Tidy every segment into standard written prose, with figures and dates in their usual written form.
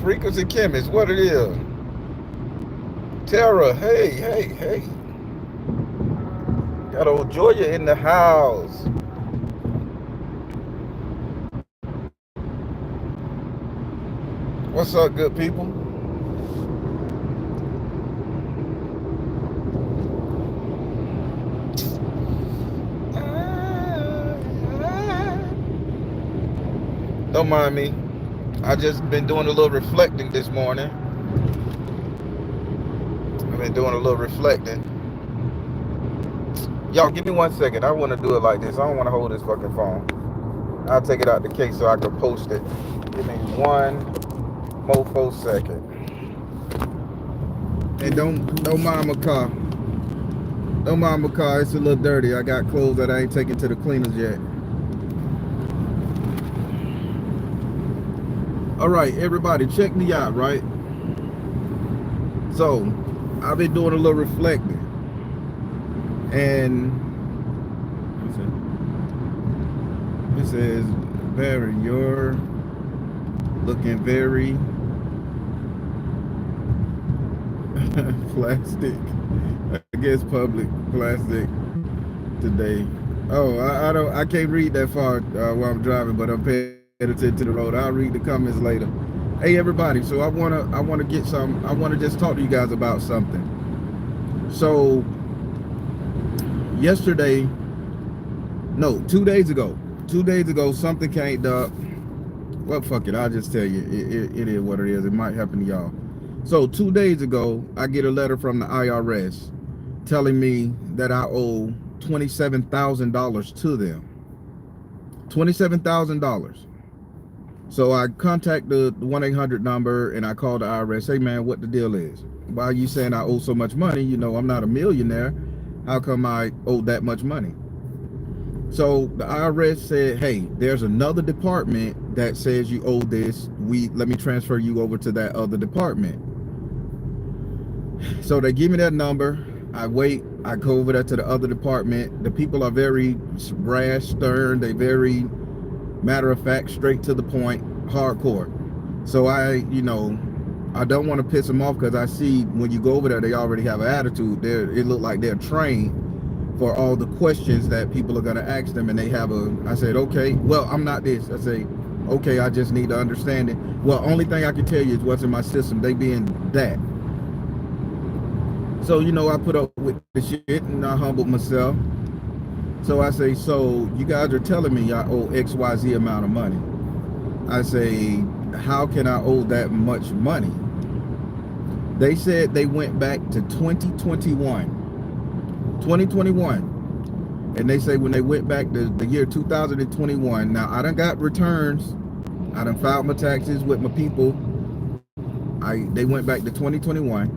Frequency Chemist, what it is? Tara, hey. Got old Georgia in the house. What's up, good people? Don't mind me. I just been doing a little reflecting this morning. I've been doing a little reflecting. Y'all, give me 1 second. I want to do it like this. I don't want to hold this fucking phone. I'll take it out the case so I can post it. Give me 1 more second. And don't mind my car. Don't mind my car. It's a little dirty. I got clothes that I ain't taken to the cleaners yet. All right, everybody, check me out, right? So, I've been doing a little reflecting. And it says, Barry, you're looking very plastic. I guess public plastic today. Oh, I can't read that far while I'm driving, but I'm paying attention to the road. I'll read the comments later. Hey everybody, so I wanna get some. I wanna just talk to you guys about something. So yesterday, no, 2 days ago, something came up. Well, fuck it, I'll just tell you. It is what it is. It might happen to y'all. So 2 days ago, I get a letter from the IRS telling me that I owe $27,000 to them. $27,000. So I contact the 1-800 number and I call the IRS. Hey man, what the deal is? Why are you saying I owe so much money? You know, I'm not a millionaire. How come I owe that much money? So the IRS said, hey, there's another department that says you owe this. Let me transfer you over to that other department. So they give me that number. I wait. I go over there to the other department. The people are very rash, stern. They very matter of fact, straight to the point, hardcore. So I don't want to piss them off because I see when you go over there, they already have an attitude. It looked like they're trained for all the questions that people are going to ask them. And I said, okay, well, I'm not this. I say, okay, I just need to understand it. Well, only thing I can tell you is what's in my system. They being that. So, I put up with the shit and I humbled myself. So I say, so you guys are telling me I owe XYZ amount of money. I say, how can I owe that much money? They said they went back to 2021. And they say when they went back to the year 2021, now I done got returns. I done filed my taxes with my people. They went back to 2021.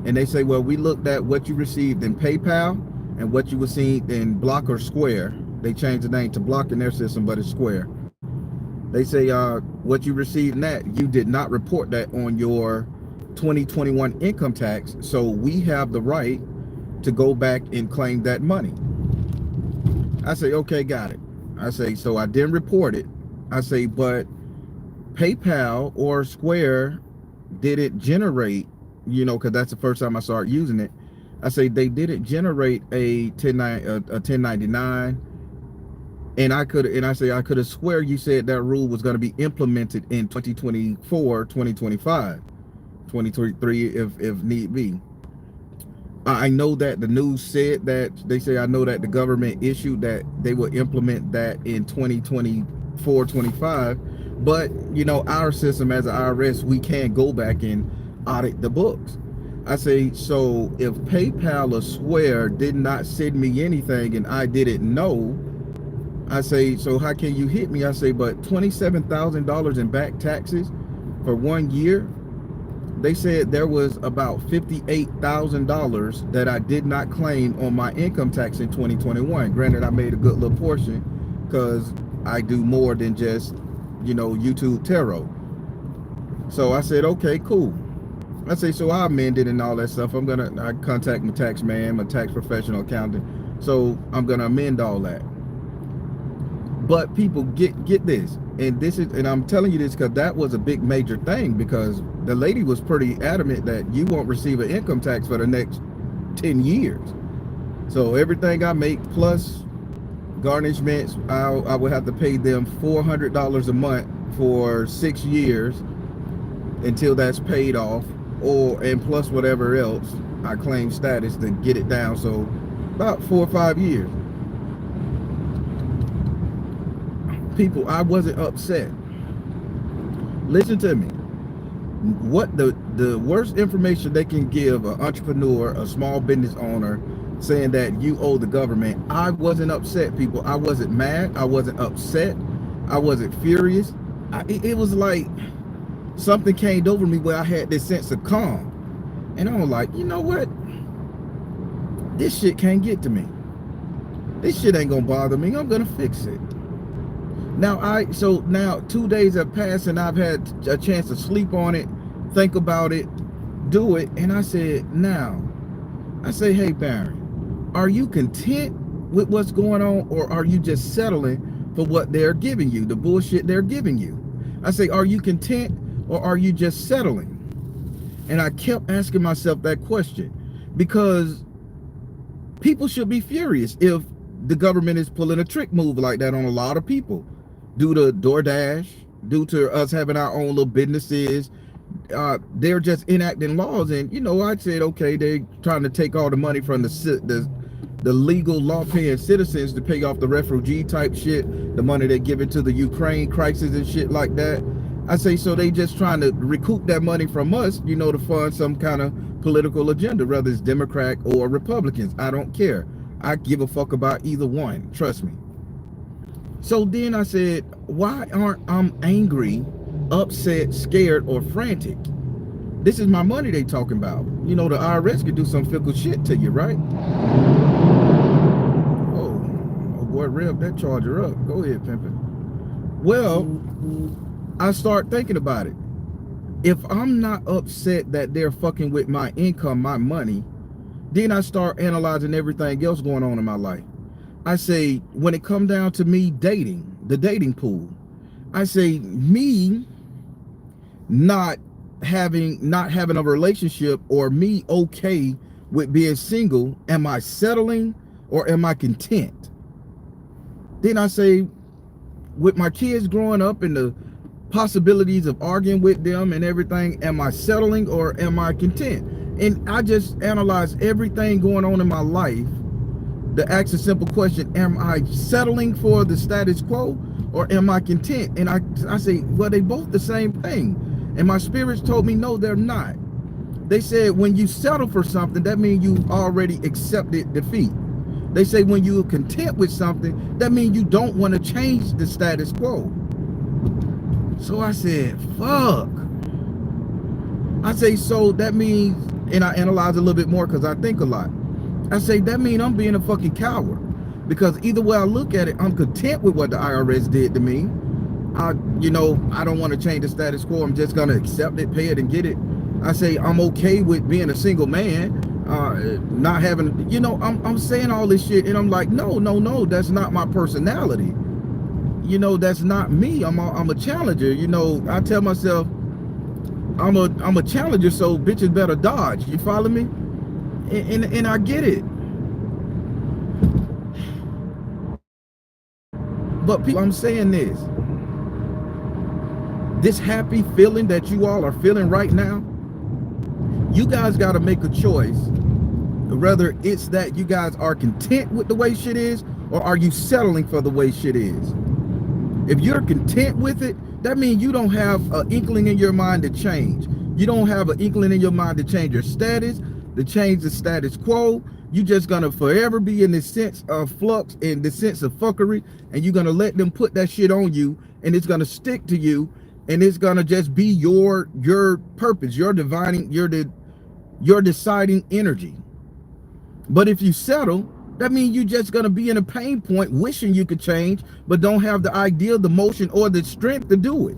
And they say, well, we looked at what you received in PayPal and what you were seeing in Block or Square. They changed the name to Block in their system, but it's Square. They say what you received in that, you did not report that on your 2021 income tax. So we have the right to go back and claim that money. I say, okay, got it. I say, so I didn't report it. I say, but PayPal or Square didn't generate, because that's the first time I started using it. I say they didn't generate a 1099, and I could have swear you said that rule was going to be implemented in 2024, 2025, 2023 if need be. I know that the news said that I know that the government issued that they will implement that in 2024, 25, but our system as an IRS, we can go back and audit the books. I say, so if PayPal or Square did not send me anything and I didn't know, I say, so how can you hit me? I say, but $27,000 in back taxes for 1 year. They said there was about $58,000 that I did not claim on my income tax in 2021. Granted, I made a good little portion because I do more than just, YouTube tarot. So I said, okay, cool. I say, so I amended and all that stuff. I contact my tax man, my tax professional accountant. So I'm gonna amend all that. But people get this, and this is, and I'm telling you this because that was a big major thing, because the lady was pretty adamant that you won't receive an income tax for the next 10 years. So everything I make plus garnishments, I would have to pay them $400 a month for 6 years until that's paid off, or and plus whatever else I claim status to get it down. So about 4 or 5 years. People, I wasn't upset. Listen to me. What the worst information they can give an entrepreneur, a small business owner, saying that you owe the government. I wasn't upset, people. I wasn't mad. I wasn't upset. I wasn't furious. It was like something came over me where I had this sense of calm. And I was like, you know what? This shit can't get to me. This shit ain't gonna bother me. I'm gonna fix it. So now 2 days have passed and I've had a chance to sleep on it, think about it, do it. And I said, hey, Baron, are you content with what's going on, or are you just settling for what they're giving you, the bullshit they're giving you? I say, are you content, or are you just settling? And I kept asking myself that question, because people should be furious if the government is pulling a trick move like that on a lot of people, due to DoorDash, due to us having our own little businesses. They're just enacting laws, and I said, okay, they're trying to take all the money from the legal law-paying citizens to pay off the refugee type shit, the money they give it to the Ukraine crisis and shit like that. I say, so they just trying to recoup that money from us, to fund some kind of political agenda, whether it's Democrat or Republicans. I don't care. I give a fuck about either one. Trust me. So then I said, why aren't I angry, upset, scared, or frantic? This is my money they talking about. The IRS could do some fickle shit to you, right? Oh boy, rev that charger up. Go ahead, pimpin'. Well, I start thinking about it. If I'm not upset that they're fucking with my income, my money, then I start analyzing everything else going on in my life. I say, when it come down to me dating, the dating pool, I say, me not having a relationship, or me okay with being single, am I settling or am I content? Then I say, with my kids growing up and the possibilities of arguing with them and everything, am I settling or am I content? And I just analyze everything going on in my life to ask a simple question: am I settling for the status quo, or am I content? And I say, well, they both the same thing. And my spirits told me, no, they're not. They said, when you settle for something, that means you already accepted defeat. They say, when you're content with something, that means you don't want to change the status quo. So I said, fuck. I say, so that means, and I analyze a little bit more because I think a lot. I say, that means I'm being a fucking coward, because either way I look at it, I'm content with what the IRS did to me. I don't want to change the status quo. I'm just going to accept it, pay it, and get it. I say, I'm okay with being a single man, not having, I'm saying all this shit, and I'm like, no, that's not my personality. That's not me. I'm a challenger. I tell myself, I'm a challenger, so bitches better dodge. You follow me? And I get it. But people, I'm saying this happy feeling that you all are feeling right now, you guys got to make a choice, whether it's that you guys are content with the way shit is, or are you settling for the way shit is. If you're content with it, that means you don't have an inkling in your mind to change. You don't have an inkling in your mind to change your status, to change the status quo. You just gonna forever be in this sense of flux and this sense of fuckery, and you're gonna let them put that shit on you, and it's gonna stick to you, and it's gonna just be your purpose, your deciding energy. But if you settle, that means you're just gonna be in a pain point, wishing you could change, but don't have the idea, the motion, or the strength to do it.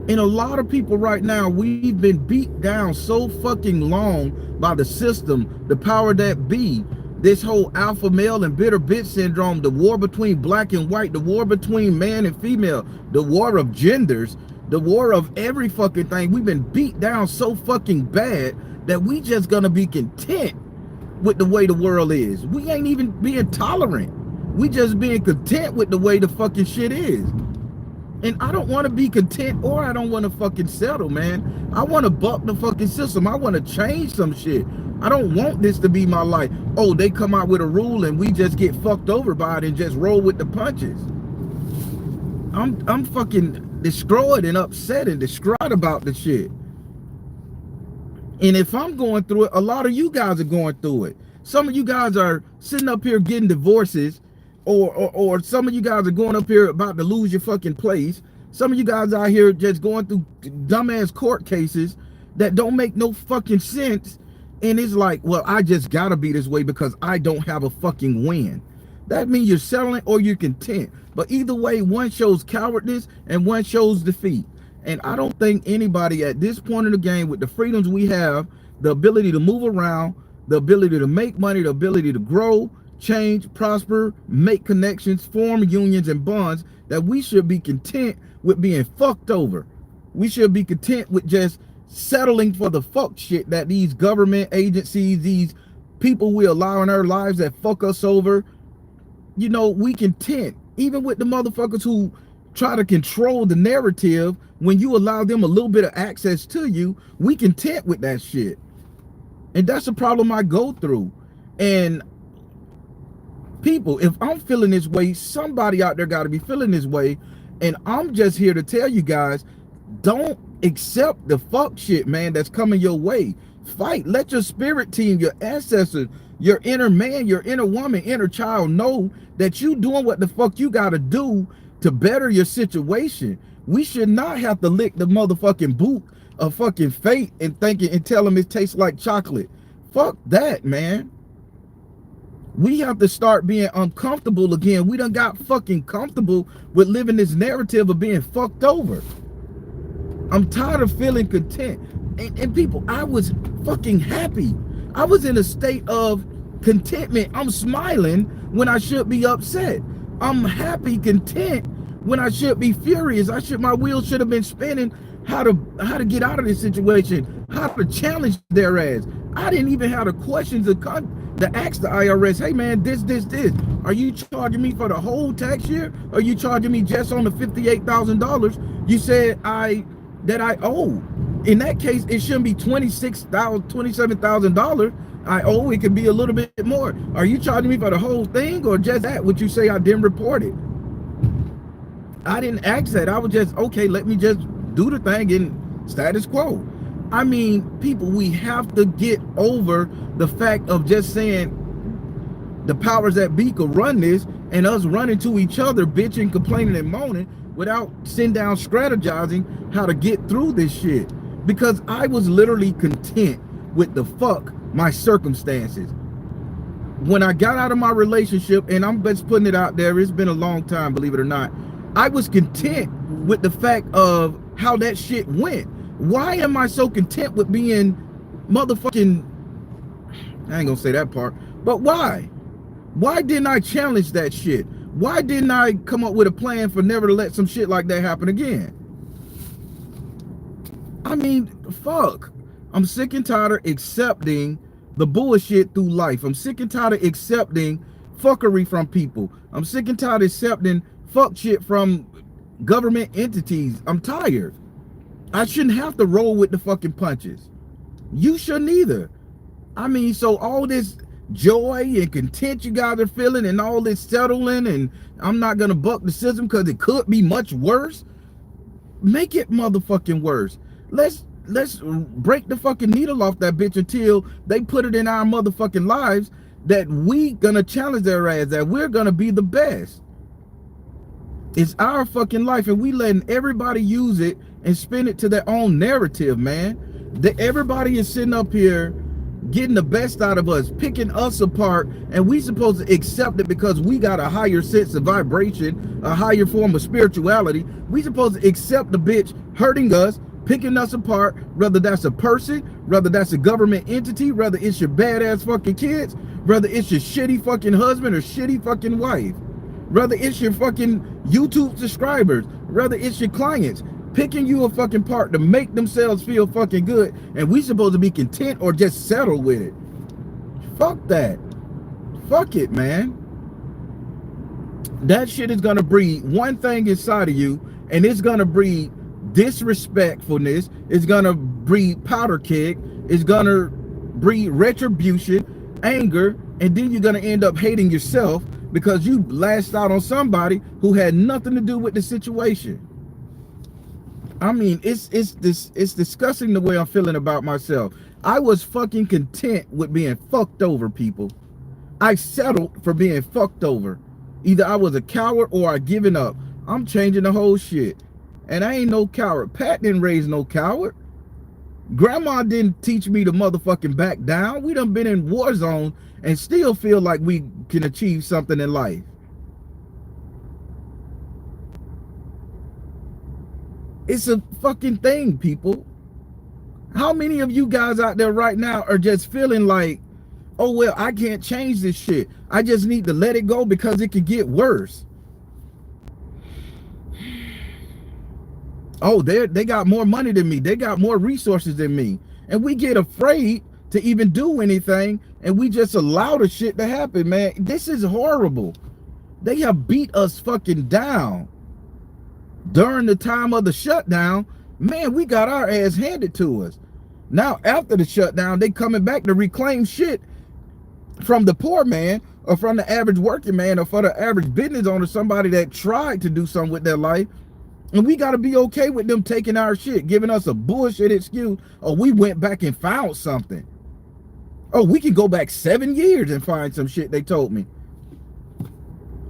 And a lot of people right now, we've been beat down so fucking long by the system, the power that be, This whole alpha male and bitter bitch syndrome, the war between black and white, the war between man and female, the war of genders, the war of every fucking thing. We've been beat down so fucking bad that we just gonna be content with the way the world is. We ain't even being tolerant. We just being content with the way the fucking shit is. And I don't want to be content, or I don't want to fucking settle, man. I want to buck the fucking system. I want to change some shit. I don't want this to be my life. Oh, they come out with a rule and we just get fucked over by it and just roll with the punches. I'm fucking destroyed and upset and distraught about the shit. And if I'm going through it, a lot of you guys are going through it. Some of you guys are sitting up here getting divorces, or some of you guys are going up here about to lose your fucking place. Some of you guys out here just going through dumbass court cases that don't make no fucking sense. And it's like, well, I just gotta be this way because I don't have a fucking win. That means you're settling or you're content. But either way, one shows cowardice and one shows defeat. And I don't think anybody at this point in the game, with the freedoms we have, the ability to move around, the ability to make money, the ability to grow, change, prosper, make connections, form unions and bonds, that we should be content with being fucked over. We should be content with just settling for the fuck shit that these government agencies, these people we allow in our lives that fuck us over, you know, we content. Even with the motherfuckers who try to control the narrative, when you allow them a little bit of access to you, we content with that shit. And that's a problem I go through. And people, if I'm feeling this way, somebody out there got to be feeling this way. And I'm just here to tell you guys, don't accept the fuck shit, man, that's coming your way. Fight. Let your spirit team, your ancestors, your inner man, your inner woman, inner child know that you doing what the fuck you got to do to better your situation. We should not have to lick the motherfucking boot of fucking fate and thinking and tell them it tastes like chocolate. Fuck that, man. We have to start being uncomfortable again. We done got fucking comfortable with living this narrative of being fucked over. I'm tired of feeling content. And people, I was fucking happy. I was in a state of contentment. I'm smiling when I should be upset. I'm happy, content when I should be furious. My wheels should have been spinning how to get out of this situation, how to challenge their ass. I didn't even have the questions to ask the IRS, hey man, this. Are you charging me for the whole tax year? Or are you charging me just on the $58,000 you said that I owe? In that case, it shouldn't be $27,000 I owe. It could be a little bit more. Are you charging me for the whole thing or just that, what you say I didn't report it? I didn't ask that. I was just, okay, let me just do the thing in status quo. I mean, people, we have to get over the fact of just saying the powers that be could run this and us running to each other, bitching, complaining, and moaning without sitting down strategizing how to get through this shit. Because I was literally content with the fuck my circumstances. When I got out of my relationship, and I'm just putting it out there, it's been a long time, believe it or not, I was content with the fact of how that shit went. Why am I so content with being motherfucking, I ain't gonna say that part, but why? Why didn't I challenge that shit? Why didn't I come up with a plan for never to let some shit like that happen again? I mean, fuck. I'm sick and tired of accepting the bullshit through life. I'm sick and tired of accepting fuckery from people. I'm sick and tired of accepting fuck shit from government entities. I'm tired. I shouldn't have to roll with the fucking punches. You shouldn't either. I mean, so all this joy and content you guys are feeling and all this settling and I'm not gonna buck the system because it could be much worse. Make it motherfucking worse. Let's break the fucking needle off that bitch until they put it in our motherfucking lives that we gonna challenge their ass, that we're gonna be the best. It's our fucking life and we letting everybody use it and spin it to their own narrative, man. Everybody is sitting up here getting the best out of us, picking us apart, and we supposed to accept it because we got a higher sense of vibration, a higher form of spirituality. We supposed to accept the bitch hurting us, picking us apart, whether that's a person, whether that's a government entity, whether it's your badass fucking kids, Whether it's your shitty fucking husband or shitty fucking wife, whether it's your fucking YouTube subscribers, whether it's your clients, picking you a fucking part to make themselves feel fucking good, and we supposed to be content or just settle with it. Fuck that. Fuck it, man. That shit is gonna breed one thing inside of you, and it's gonna breed disrespectfulness, it's gonna breed powder keg, it's gonna breed retribution, anger, and then you're gonna end up hating yourself because you lashed out on somebody who had nothing to do with the situation. I mean, it's disgusting the way I'm feeling about myself. I was fucking content with being fucked over, people. I settled for being fucked over. Either I was a coward or I given up. I'm changing the whole shit. And I ain't no coward. Pat didn't raise no coward. Grandma didn't teach me to motherfucking back down. We done been in war zone and still feel like we can achieve something in life. It's a fucking thing, people. How many of you guys out there right now are just feeling like, oh, well, I can't change this shit. I just need to let it go because it could get worse. Oh, they got more money than me. They got more resources than me. And we get afraid to even do anything, and we just allow the shit to happen, man. This is horrible. They have beat us fucking down. During the time of the shutdown, man, we got our ass handed to us. Now, after the shutdown, they coming back to reclaim shit from the poor man or from the average working man or for the average business owner, somebody that tried to do something with their life. And we got to be okay with them taking our shit, giving us a bullshit excuse. Oh, we went back and found something. Oh, we can go back 7 years and find some shit they told me.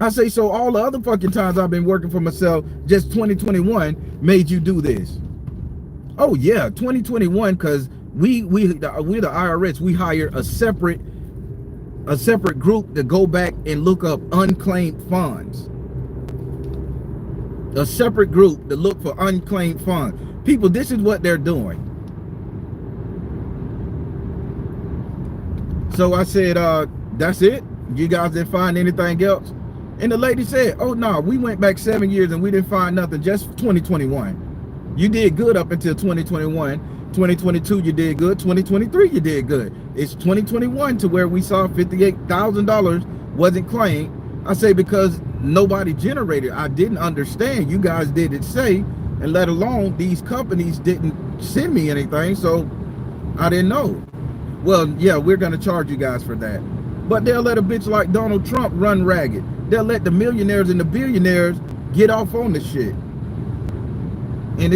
I say, so all the other fucking times I've been working for myself, just 2021 made you do this. Oh yeah, 2021, because we're the IRS. We hire a separate group to go back and look up unclaimed funds. A separate group to look for unclaimed funds. People, this is what they're doing. So I said, that's it? You guys didn't find anything else? And the lady said, oh no, we went back 7 years and we didn't find nothing, just 2021. You did good up until 2021. 2022 you did good. 2023 you did good. It's 2021 to where we saw $58,000 wasn't claimed. I say because nobody generated. I didn't understand. You guys didn't say, and let alone these companies didn't send me anything, so I didn't know. Well, yeah, we're gonna charge you guys for that. But they'll let a bitch like Donald Trump run ragged. They'll let the millionaires and the billionaires get off on the shit. And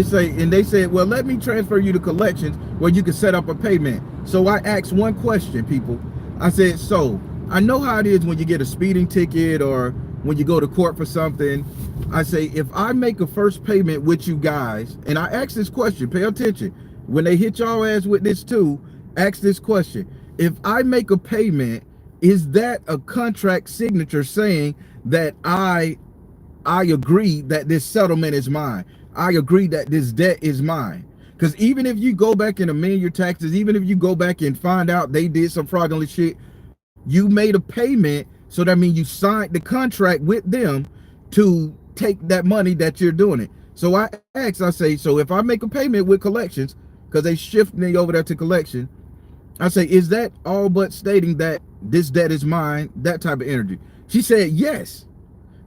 they said, well, let me transfer you to collections where you can set up a payment. So I asked one question, people. I said, so I know how it is when you get a speeding ticket or when you go to court for something. I say, if I make a first payment with you guys, and I ask this question, pay attention. When they hit y'all ass with this too, ask this question. If I make a payment, is that a contract signature saying that I agree that this settlement is mine? I agree that this debt is mine. Because even if you go back and amend your taxes, even if you go back and find out they did some fraudulent shit, you made a payment, so that means you signed the contract with them to take that money that you're doing it. So I asked, I say, so if I make a payment with collections, because they shift me over there to collection, I say, is that all but stating that this debt is mine, that type of energy? She said, yes.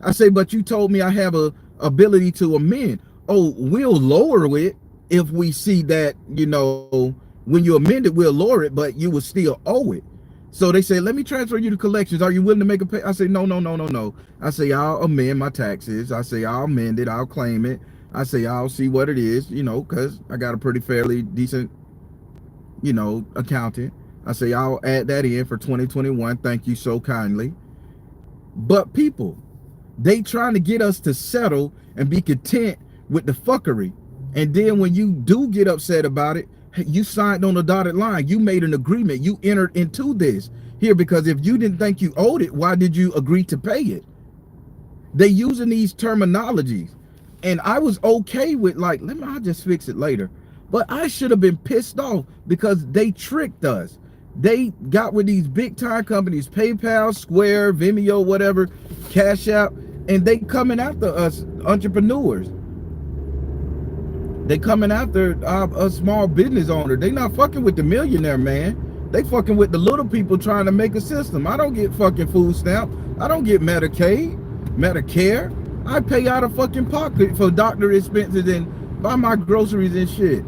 I say, but you told me I have a ability to amend. Oh, we'll lower it if we see that, you know, when you amend it, we'll lower it, but you will still owe it. So they say, let me transfer you to collections. Are you willing to make a pay? I say, no. I say, I'll amend my taxes. I say, I'll amend it. I'll claim it. I say, I'll see what it is, you know, because I got a pretty fairly decent, you know, accountant. I say, I'll add that in for 2021. Thank you so kindly. But people, they trying to get us to settle and be content with the fuckery. And then when you do get upset about it, you signed on the dotted line. You made an agreement. You entered into this here, because if you didn't think you owed it, why did you agree to pay it? They using these terminologies. And I was okay with like, I'll just fix it later. But I should have been pissed off because they tricked us. They got with these big time companies, PayPal, Square, Vimeo, whatever, Cash App, and they coming after us entrepreneurs. They coming after a small business owner. They not fucking with the millionaire man. They fucking with the little people trying to make a system. I don't get fucking food stamp. I don't get Medicaid, Medicare. I pay out of fucking pocket for doctor expenses and buy my groceries and shit.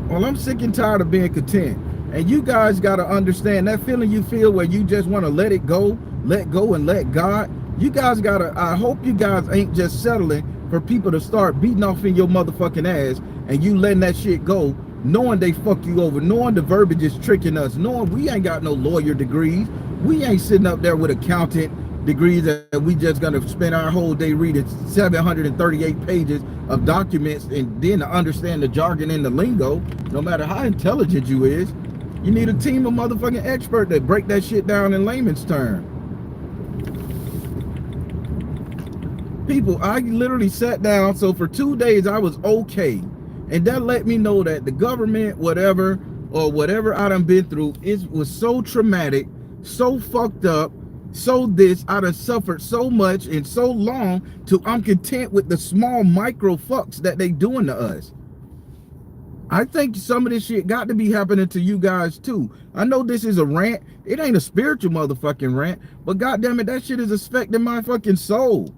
Well, I'm sick and tired of being content. And you guys got to understand that feeling you feel where you just want to let go and let God. You guys got to, I hope you guys ain't just settling for people to start beating off in your motherfucking ass and you letting that shit go, knowing they fuck you over, knowing the verbiage is tricking us, knowing we ain't got no lawyer degrees. We ain't sitting up there with accountant degrees that we just gonna spend our whole day reading 738 pages of documents and then to understand the jargon and the lingo. No matter how intelligent you is, you need a team of motherfucking experts that break that shit down in layman's terms. People, I literally sat down, so for 2 days I was okay, and that let me know that the government, whatever I done been through, it was so traumatic, so fucked up, so this, I done suffered so much and so long till I'm content with the small micro fucks that they doing to us. I think some of this shit got to be happening to you guys too. I know this is a rant. It ain't a spiritual motherfucking rant, but goddamn it, that shit is affecting my fucking soul.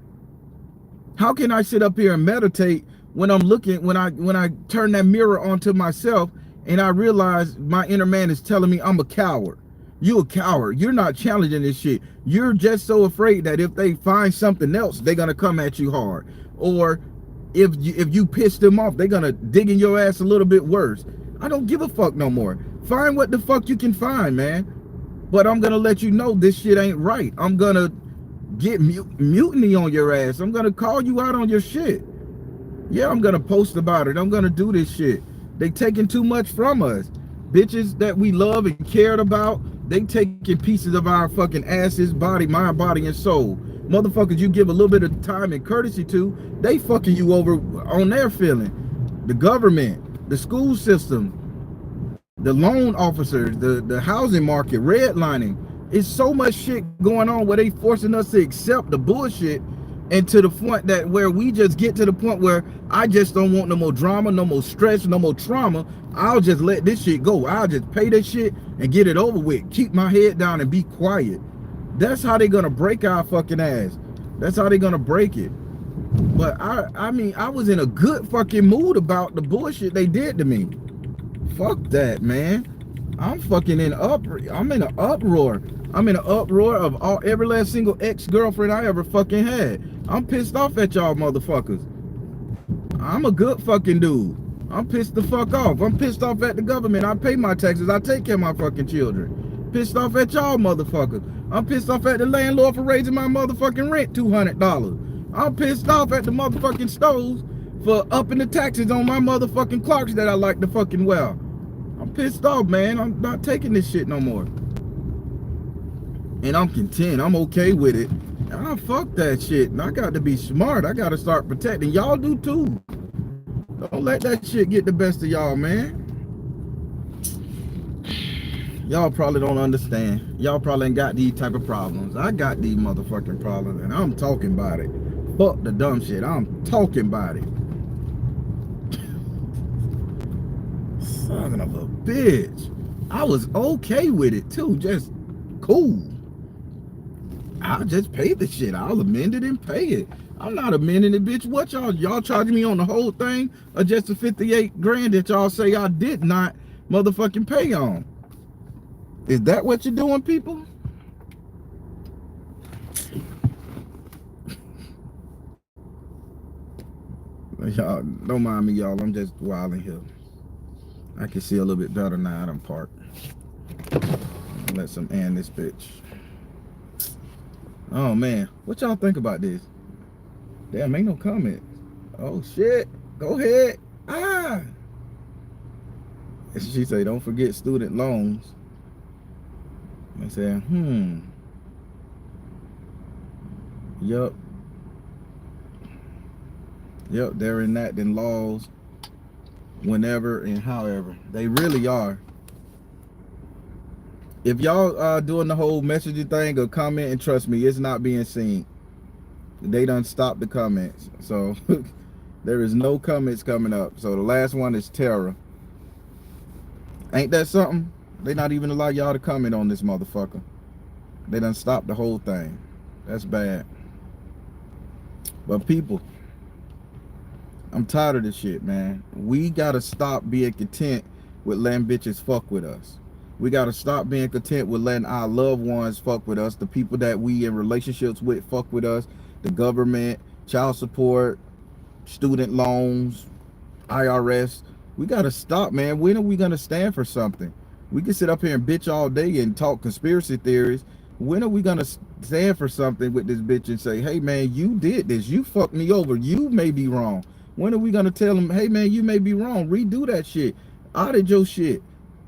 How can I sit up here and meditate when I'm looking, when I turn that mirror onto myself and I realize my inner man is telling me I'm a coward? You a coward. You're not challenging this shit. You're just so afraid that if they find something else, they're gonna come at you hard. Or if you piss them off, they're gonna dig in your ass a little bit worse. I don't give a fuck no more. Find what the fuck you can find, man. But I'm gonna let you know this shit ain't right. I'm gonna get mutiny on your ass. I'm gonna call you out on your shit. Yeah, I'm gonna post about it. I'm gonna do this shit. They taking too much from us. Bitches that we love and cared about, they taking pieces of our fucking asses, body, mind, body, and soul. Motherfuckers you give a little bit of time and courtesy to, they fucking you over on their feeling. The government, the school system, the loan officers, the housing market, redlining. It's so much shit going on where they forcing us to accept the bullshit, and to the point that where we just get to the point where I just don't want no more drama, no more stress, no more trauma. I'll just let this shit go. I'll just pay this shit and get it over with. Keep my head down and be quiet. That's how they gonna break our fucking ass. That's how they gonna break it. But I mean, I was in a good fucking mood about the bullshit they did to me. Fuck that, man. I'm fucking in I'm in an uproar. I'm in an uproar of every last single ex-girlfriend I ever fucking had. I'm pissed off at y'all motherfuckers. I'm a good fucking dude. I'm pissed the fuck off. I'm pissed off at the government. I pay my taxes. I take care of my fucking children. Pissed off at y'all motherfuckers. I'm pissed off at the landlord for raising my motherfucking rent $200. I'm pissed off at the motherfucking stoves for upping the taxes on my motherfucking Clarks that I like to fucking wear. I'm pissed off, man. I'm not taking this shit no more. And I'm content. I'm okay with it. Ah, fuck that shit. And I got to be smart. I got to start protecting. Y'all do too. Don't let that shit get the best of y'all, man. Y'all probably don't understand. Y'all probably ain't got these type of problems. I got these motherfucking problems, and I'm talking about it. Fuck the dumb shit. I'm talking about it. Son of a bitch. I was okay with it too. Just cool. I'll just pay the shit. I'll amend it and pay it. I'm not amending it, bitch. What y'all charging me on the whole thing, or just the 58 grand that y'all say I did not motherfucking pay on? Is that what you're doing, people? Y'all don't mind me, y'all. I'm just wilding here. I can see a little bit better now. I done parked. Let some air in this bitch. Oh man, what y'all think about this? Damn, ain't no comment. Oh shit, go ahead. Ah. She say, don't forget student loans. I said, Yup. Yep, they're enacting laws whenever and however. They really are. If y'all doing the whole messaging thing or comment, and trust me, it's not being seen. They done stopped the comments. So there is no comments coming up. So the last one is Terra. Ain't that something? They not even allow y'all to comment on this motherfucker. They done stopped the whole thing. That's bad. But people, I'm tired of this shit, man. We gotta stop being content with letting bitches fuck with us. We gotta stop being content with letting our loved ones fuck with us, the people that we in relationships with fuck with us, the government, child support, student loans, IRS. We gotta stop, man. When are we gonna stand for something? We can sit up here and bitch all day and talk conspiracy theories. When are we gonna stand for something with this bitch and say, hey man, you did this, you fucked me over, you may be wrong? When are we gonna tell them, hey man, you may be wrong, redo that shit, audit your shit?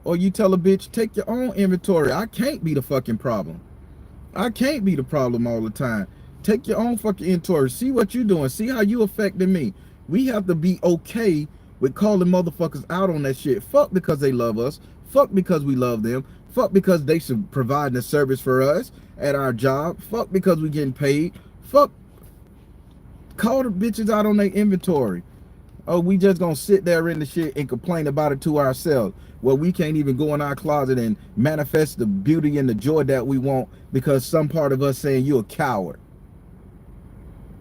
Or you tell a bitch, take your own inventory. I can't be the fucking problem. I can't be the problem all the time. Take your own fucking inventory. See what you doing. See how you affecting me. We have to be okay with calling motherfuckers out on that shit. Fuck because they love us. Fuck because we love them. Fuck because they should provide the service for us at our job. Fuck because we getting paid. Fuck. Call the bitches out on their inventory. Oh, we just gonna sit there in the shit and complain about it to ourselves. Well, we can't even go in our closet and manifest the beauty and the joy that we want because some part of us saying you're a coward.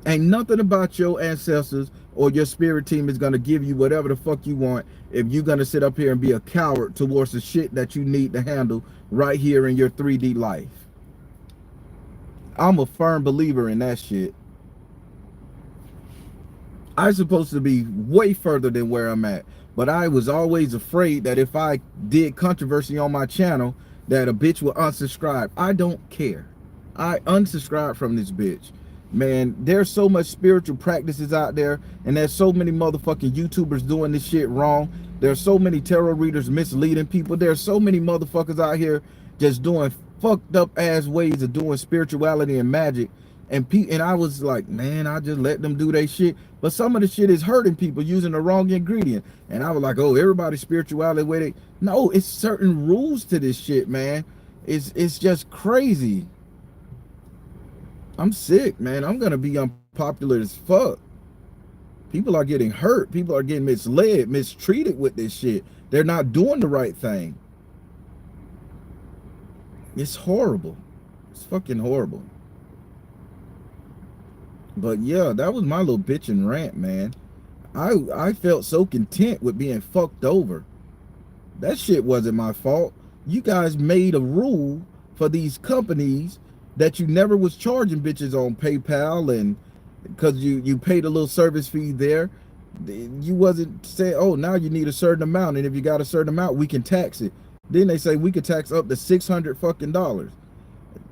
Ain't nothing about your ancestors or your spirit team is gonna give you whatever the fuck you want if you're gonna sit up here and be a coward towards the shit that you need to handle right here in your 3D life. I'm a firm believer in that shit. I'm supposed to be way further than where I'm at, but I was always afraid that if I did controversy on my channel that a bitch would unsubscribe. I don't care. I unsubscribe from this bitch. Man, there's so much spiritual practices out there, and there's so many motherfucking YouTubers doing this shit wrong. There's so many tarot readers misleading people. There's so many motherfuckers out here just doing fucked up ass ways of doing spirituality and magic. And I was like, man, I just let them do their shit. But some of the shit is hurting people using the wrong ingredient. And I was like, oh, everybody's spirituality with it. No, it's certain rules to this shit, man. It's just crazy. I'm sick, man. I'm gonna be unpopular as fuck. People are getting hurt. People are getting misled, mistreated with this shit. They're not doing the right thing. It's horrible. It's fucking horrible. But yeah, that was my little bitching rant, man. I felt so content with being fucked over. That shit wasn't my fault. You guys made a rule for these companies that you never was charging bitches on PayPal, and because you paid a little service fee there, you wasn't saying, oh, now you need a certain amount, and if you got a certain amount, we can tax it. Then they say we could tax up to $600 fucking dollars.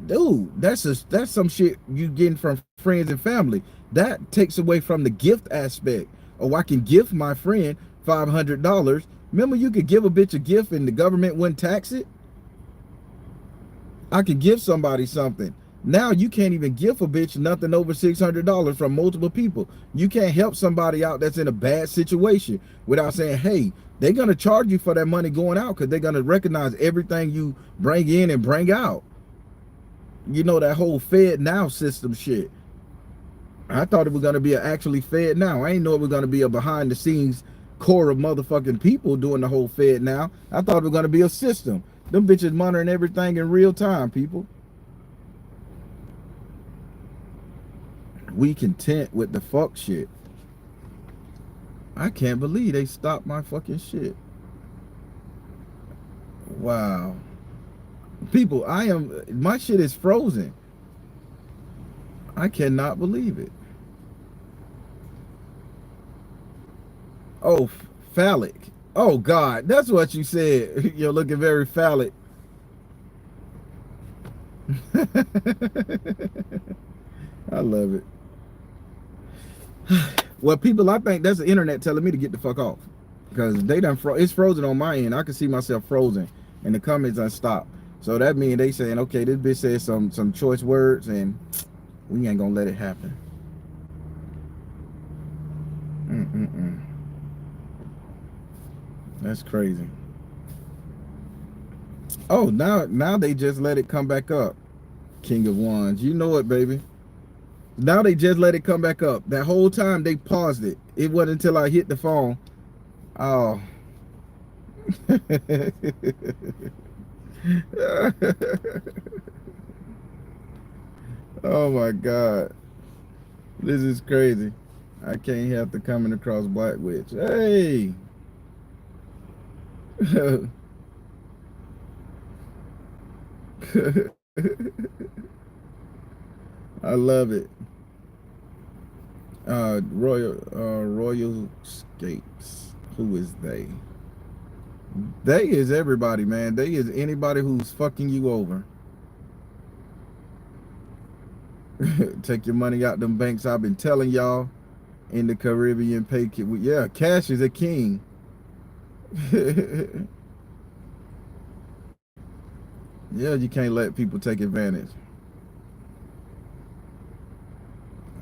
Dude, that's some shit you getting from friends and family. That takes away from the gift aspect. Oh, I can gift my friend $500. Remember, you could give a bitch a gift and the government wouldn't tax it. I could give somebody something. Now you can't even give a bitch nothing over $600 from multiple people. You can't help somebody out that's in a bad situation without saying, hey, they're gonna charge you for that money going out because they're gonna recognize everything you bring in and bring out. You know, that whole Fed Now system shit. I thought it was going to be actually Fed Now. I ain't know it was going to be a behind the scenes core of motherfucking people doing the whole Fed Now. I thought it was going to be a system. Them bitches monitoring everything in real time, people. We content with the fuck shit. I can't believe they stopped my fucking shit. Wow. People, my shit is frozen. I cannot believe it. Oh, phallic. Oh God, that's what you said. You're looking very phallic. I love it. Well, people, I think that's the internet telling me to get the fuck off, because they done it's frozen on my end. I can see myself frozen, and the comments unstopped. So that means they saying, okay, this bitch said some choice words, and we ain't gonna let it happen. That's crazy. Oh, now they just let it come back up. King of Wands. You know it, baby. Now they just let it come back up. That whole time they paused it. It wasn't until I hit the phone. Oh. Oh my God. This is crazy. I can't have to coming across Black Witch. Hey. I love it. Royal Skates. Who is they? They is everybody, man. They is anybody who's fucking you over. Take your money out them banks. I've been telling y'all in the Caribbean pay. Yeah, cash is a king. Yeah, you can't let people take advantage.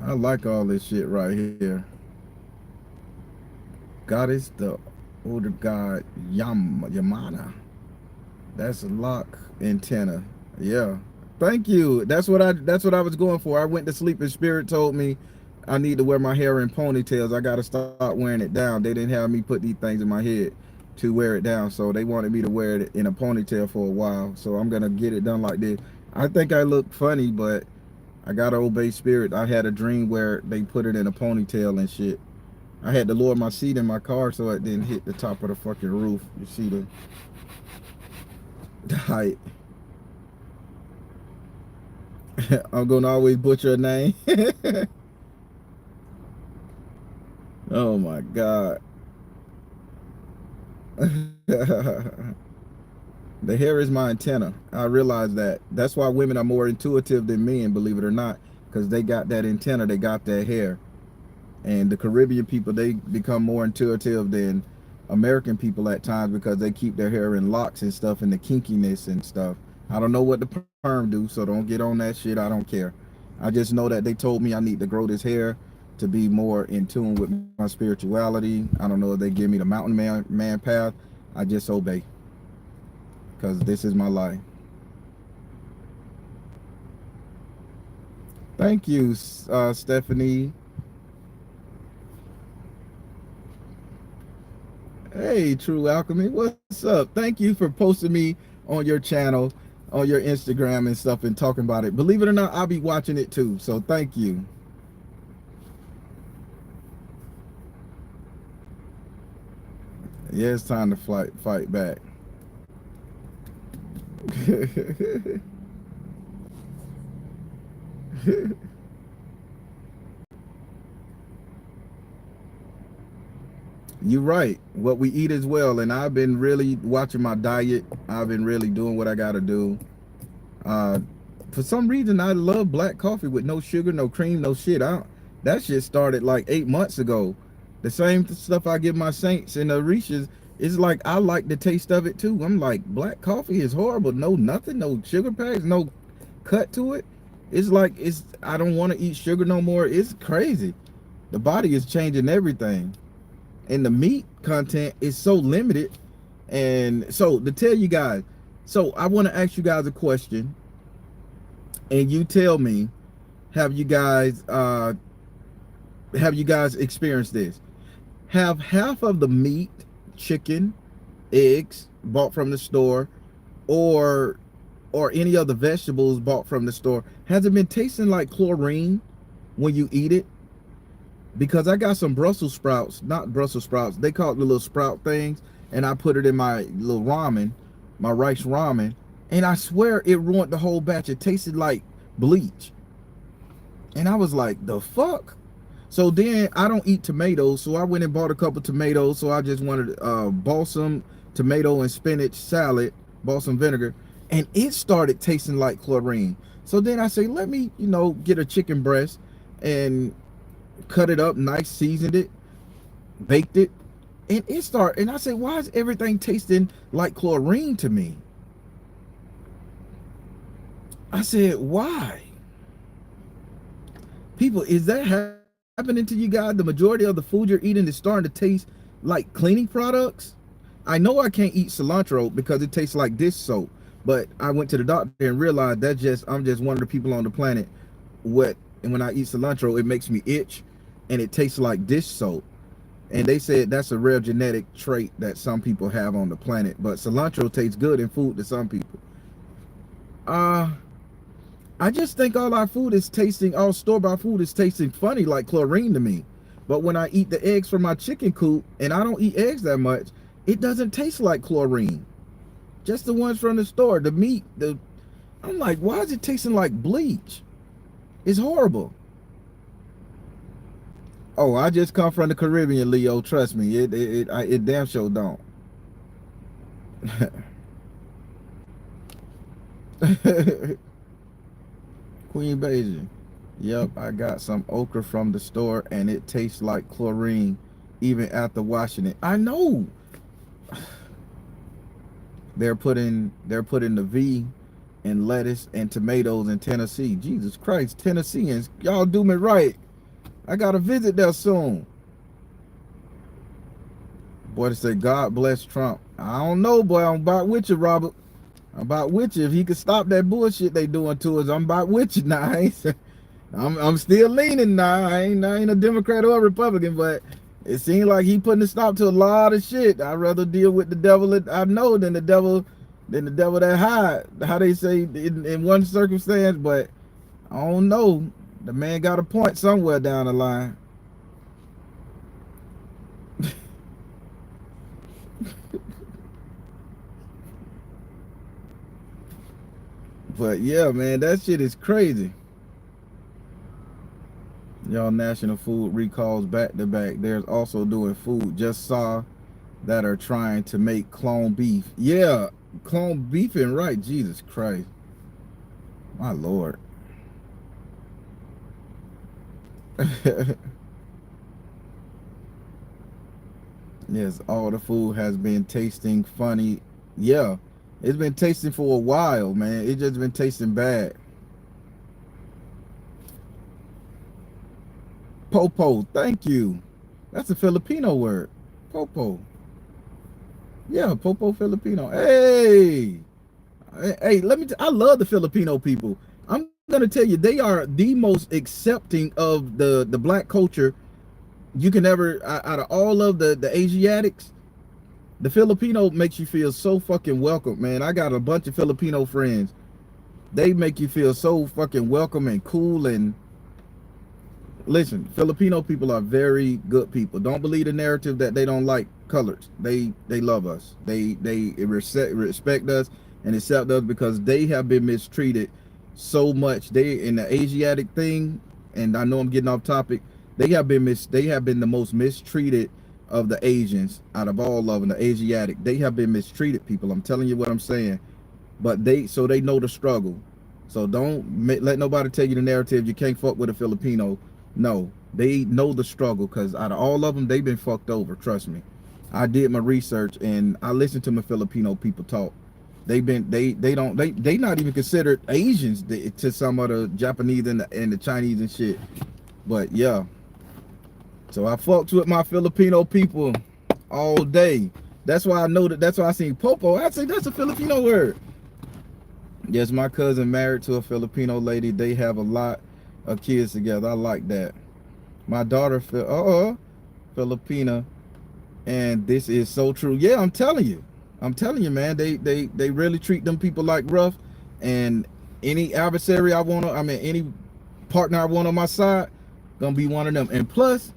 I like all this shit right here. Goddess, the older god Yamana. That's a lock antenna. Yeah. Thank you. That's what I was going for. I went to sleep and Spirit told me I need to wear my hair in ponytails. I gotta start wearing it down. They didn't have me put these things in my head to wear it down. So they wanted me to wear it in a ponytail for a while. So I'm gonna get it done like this. I think I look funny, but I gotta obey Spirit. I had a dream where they put it in a ponytail and shit. I had to lower my seat in my car so it didn't hit the top of the fucking roof. You see the height. I'm gonna always butcher a name. Oh my God. The hair is my antenna. I realize that. That's why women are more intuitive than men, believe it or not, because they got that antenna, they got that hair. And the Caribbean people, they become more intuitive than American people at times because they keep their hair in locks and stuff and the kinkiness and stuff. I don't know what the perm do, so don't get on that shit. I don't care. I just know that they told me I need to grow this hair to be more in tune with my spirituality. I don't know if they give me the mountain man path. I just obey because this is my life. Thank you, Stephanie. Hey, True Alchemy, what's up? Thank you for posting me on your channel, on your Instagram and stuff and talking about it. Believe it or not, I'll be watching it too, so thank you. Yeah, it's time to fight back. You're right. What we eat as well. And I've been really watching my diet. I've been really doing what I got to do. For some reason, I love black coffee with no sugar, no cream, no shit. That shit started like 8 months ago. The same stuff I give my Saints and the Reaches. It's like I like the taste of it too. I'm like, black coffee is horrible. No nothing, no sugar packs, no cut to it. It's like I don't want to eat sugar no more. It's crazy. The body is changing everything. And the meat content is so limited. And so to tell you guys, so I want to ask you guys a question, and you tell me, have you guys experienced this? Have half of the meat, chicken, eggs bought from the store, or any of the vegetables bought from the store, has it been tasting like chlorine when you eat it? Because I got some Brussels sprouts, not Brussels sprouts, they call it the little sprout things, and I put it in my little ramen, my rice ramen, and I swear it ruined the whole batch. It tasted like bleach. And I was like, the fuck? So then I don't eat tomatoes, so I went and bought a couple tomatoes. So I just wanted balsam tomato and spinach salad, balsam vinegar, and it started tasting like chlorine. So then I say, let me, get a chicken breast and cut it up nice, seasoned it, baked it, and and I said, why is everything tasting like chlorine to me? I said, why? People, is that happening to you guys? The majority of the food you're eating is starting to taste like cleaning products. I know I can't eat cilantro because it tastes like dish soap, But I went to the doctor and realized that just I'm just one of the people on the planet. What and when I eat cilantro, it makes me itch, and it tastes like dish soap. And they said that's a rare genetic trait that some people have on the planet. But cilantro tastes good in food to some people. Uh, I just think all our food is tasting, all store-bought food is tasting funny like chlorine to me. But when I eat the eggs from my chicken coop, and I don't eat eggs that much, it doesn't taste like chlorine. Just the ones from the store, the meat, I'm like, why is it tasting like bleach? It's horrible. Oh, I just come from the Caribbean, Leo. Trust me, it damn sure don't. Queen Beijing. Yep, I got some okra from the store, and it tastes like chlorine, even after washing it. I know. They're putting the V in lettuce and tomatoes in Tennessee. Jesus Christ, Tennesseans, y'all do me right. I gotta visit there soon. Boy, to say God bless Trump. I don't know, boy. I'm about with you, Robert. I'm about with you. If he could stop that bullshit they doing to us, I'm about with you now. I'm still leaning now. I ain't a Democrat or a Republican, but it seems like he putting a stop to a lot of shit. I'd rather deal with the devil that I know than the devil that hide. How they say in one circumstance, but I don't know. The man got a point somewhere down the line. But yeah, man, that shit is crazy. Y'all national food recalls back to back. There's also doing food. Just saw that are trying to make clone beef. Yeah, clone beef and right. Jesus Christ. My Lord. Yes, all the food has been tasting funny. Yeah, it's been tasting for a while, man. It just been tasting bad. Popo, thank you. That's a Filipino word. Popo. Yeah, Popo Filipino. Hey, let me. I love the Filipino people. I'm gonna tell you, they are the most accepting of the black culture you can ever. Out of all of the Asiatics, the Filipino makes you feel so fucking welcome, man. I got a bunch of Filipino friends. They make you feel so fucking welcome and cool. And listen, Filipino people are very good people. Don't believe the narrative that they don't like colors. They love us. They respect us and accept us because they have been mistreated so much. They in the Asiatic thing, and I know I'm getting off topic. They have been the most mistreated of the Asians out of all of them. The Asiatic, they have been mistreated people. I'm telling you what I'm saying. But they know the struggle. So don't let nobody tell you the narrative you can't fuck with a Filipino. No, they know the struggle because out of all of them, they've been fucked over. Trust me. I did my research and I listened to my Filipino people talk. They not even considered Asians to some of the Japanese and the Chinese and shit. But yeah, so I fucked with my Filipino people all day. That's why I know that. That's why I seen Popo. I say that's a Filipino word. Yes, my cousin married to a Filipino lady. They have a lot of kids together. I like that. My daughter, Filipina, and this is so true. Yeah, I'm telling you, man. They really treat them people like rough. And any adversary any partner I want on my side, gonna be one of them. And plus,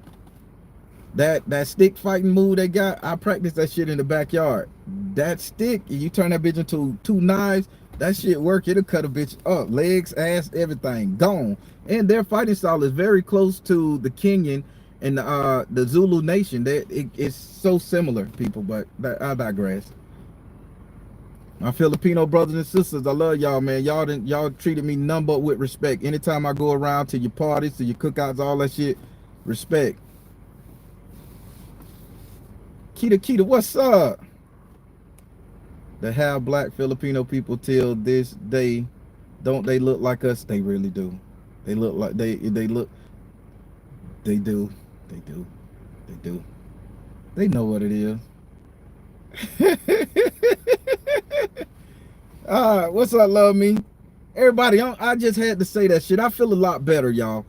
that stick fighting move they got, I practice that shit in the backyard. That stick, you turn that bitch into two knives, that shit work. It'll cut a bitch up, legs, ass, everything gone. And their fighting style is very close to the Kenyan and the Zulu nation. It's so similar, people. But I digress. My Filipino brothers and sisters, I love y'all, man. Y'all treated me none but with respect. Anytime I go around to your parties, to your cookouts, all that shit, respect. Kita, what's up? They have black Filipino people till this day. Don't they look like us? They really do. They look like they look. They do. They do. They do. They know what it is. What's up, love me? Everybody, I just had to say that shit. I feel a lot better, y'all,